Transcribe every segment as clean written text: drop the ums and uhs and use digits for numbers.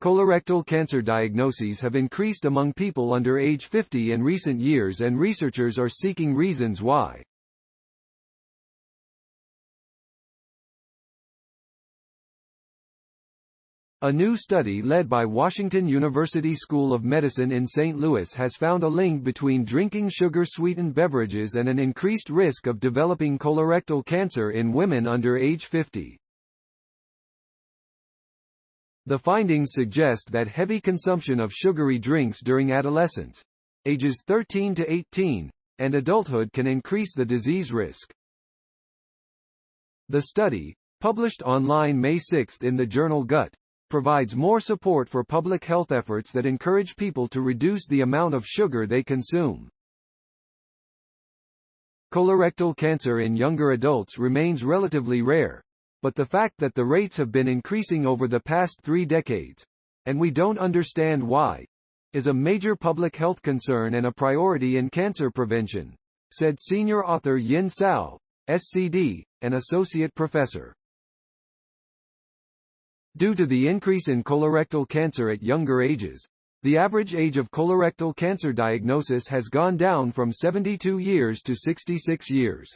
Colorectal cancer diagnoses have increased among people under age 50 in recent years, and researchers are seeking reasons why. A new study led by Washington University School of Medicine in St. Louis has found a link between drinking sugar-sweetened beverages and an increased risk of developing colorectal cancer in women under age 50. The findings suggest that heavy consumption of sugary drinks during adolescence, ages 13 to 18, and adulthood can increase the disease risk. The study, published online May 6 in the journal Gut, provides more support for public health efforts that encourage people to reduce the amount of sugar they consume. Colorectal cancer in younger adults remains relatively rare, but the fact that the rates have been increasing over the past 3 decades, and we don't understand why, is a major public health concern and a priority in cancer prevention, said senior author Yin Cao, SCD, an associate professor. Due to the increase in colorectal cancer at younger ages, the average age of colorectal cancer diagnosis has gone down from 72 years to 66 years.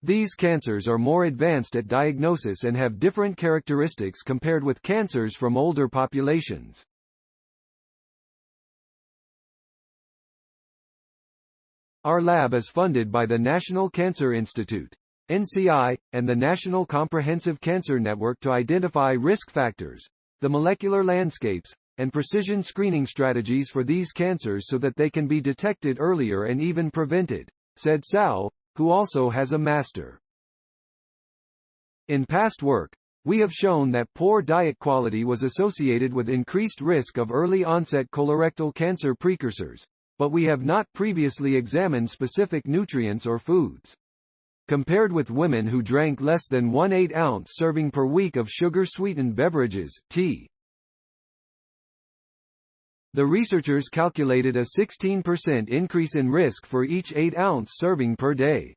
These cancers are more advanced at diagnosis and have different characteristics compared with cancers from older populations. Our lab is funded by the National Cancer Institute, NCI, and the National Comprehensive Cancer Network to identify risk factors, the molecular landscapes, and precision screening strategies for these cancers so that they can be detected earlier and even prevented, said Cao, who also has a master. In past work, we have shown that poor diet quality was associated with increased risk of early-onset colorectal cancer precursors, but we have not previously examined specific nutrients or foods. Compared with women who drank less than 1 8-ounce serving per week of sugar-sweetened beverages, tea. The researchers calculated a 16% increase in risk for each 8-ounce serving per day.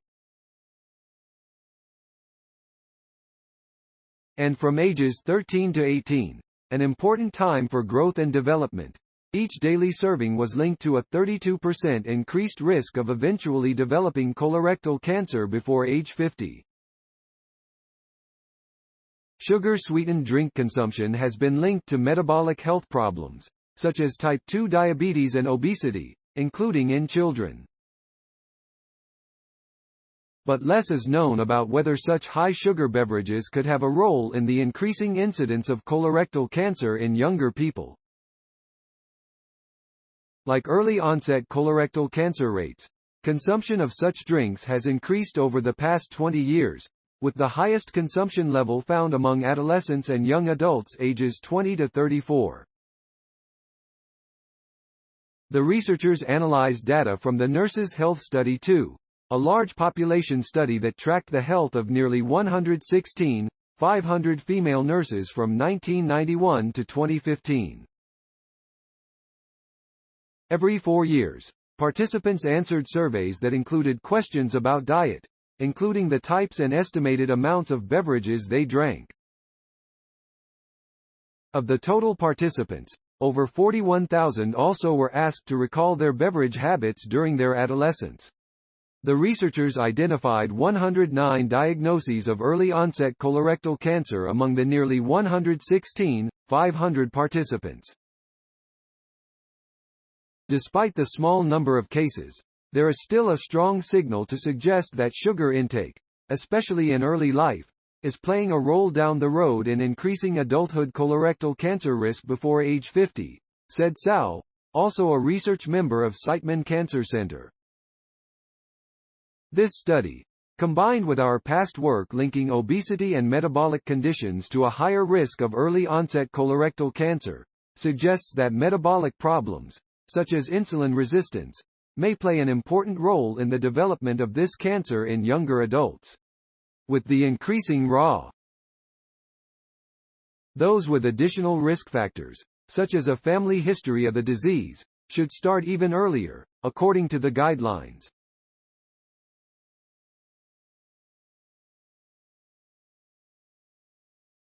And from ages 13 to 18, an important time for growth and development, each daily serving was linked to a 32% increased risk of eventually developing colorectal cancer before age 50. Sugar-sweetened drink consumption has been linked to metabolic health problems, such as type 2 diabetes and obesity, including in children. But less is known about whether such high-sugar beverages could have a role in the increasing incidence of colorectal cancer in younger people. Like early-onset colorectal cancer rates, consumption of such drinks has increased over the past 20 years, with the highest consumption level found among adolescents and young adults ages 20 to 34. The researchers analyzed data from the Nurses' Health Study 2, a large population study that tracked the health of nearly 116,500 female nurses from 1991 to 2015. Every 4 years, participants answered surveys that included questions about diet, including the types and estimated amounts of beverages they drank. Of the total participants, over 41,000 also were asked to recall their beverage habits during their adolescence. The researchers identified 109 diagnoses of early-onset colorectal cancer among the nearly 116,500 participants. Despite the small number of cases, there is still a strong signal to suggest that sugar intake, especially in early life, is playing a role down the road in increasing adulthood colorectal cancer risk before age 50, said Cao, also a research member of Siteman Cancer Center. This study, combined with our past work linking obesity and metabolic conditions to a higher risk of early-onset colorectal cancer, suggests that metabolic problems, such as insulin resistance, may play an important role in the development of this cancer in younger adults. With the increasing those with additional risk factors, such as a family history of the disease, should start even earlier, according to the guidelines.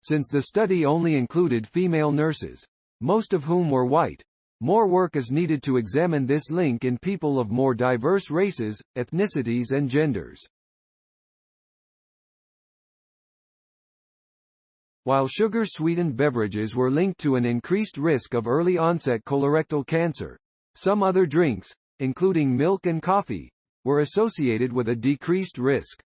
Since the study only included female nurses, most of whom were white, more work is needed to examine this link in people of more diverse races, ethnicities and genders. While sugar-sweetened beverages were linked to an increased risk of early-onset colorectal cancer, some other drinks, including milk and coffee, were associated with a decreased risk.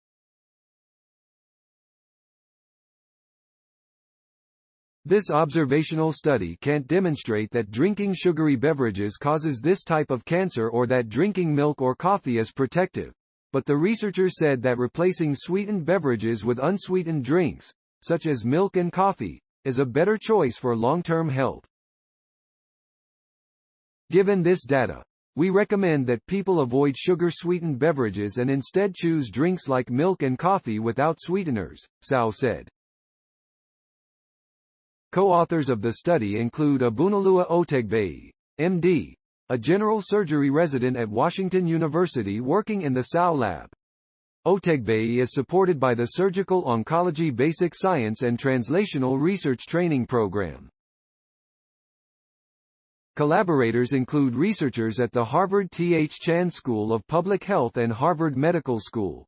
This observational study can't demonstrate that drinking sugary beverages causes this type of cancer or that drinking milk or coffee is protective, but the researchers said that replacing sweetened beverages with unsweetened drinks, such as milk and coffee, is a better choice for long-term health. Given this data, we recommend that people avoid sugar-sweetened beverages and instead choose drinks like milk and coffee without sweeteners, Cao said. Co-authors of the study include Abunalua Otegbei, MD, a general surgery resident at Washington University working in the Cao lab. Otegbei is supported by the Surgical Oncology Basic Science and Translational Research Training Program. Collaborators include researchers at the Harvard Th Chan School of Public Health and Harvard Medical School.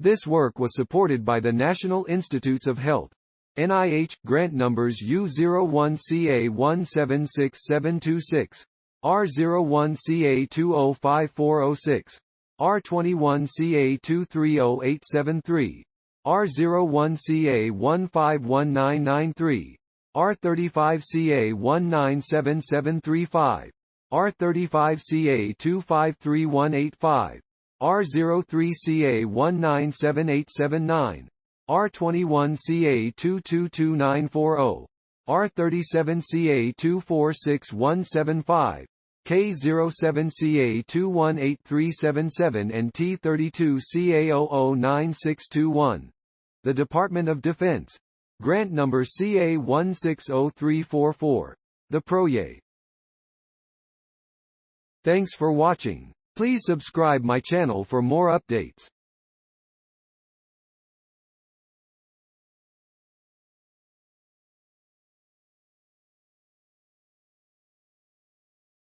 This work was supported by the National Institutes of Health, NIH, grant numbers U01CA176726, R01CA205406, R21CA230873, R01CA151993, R35CA197735, R35CA253185, R03CA197879, R21CA222940, R37CA246175, K07CA218377 and T32CA009621. The Department of Defense. Grant number CA160344. The ProYay. Thanks for watching. Please subscribe my channel for more updates.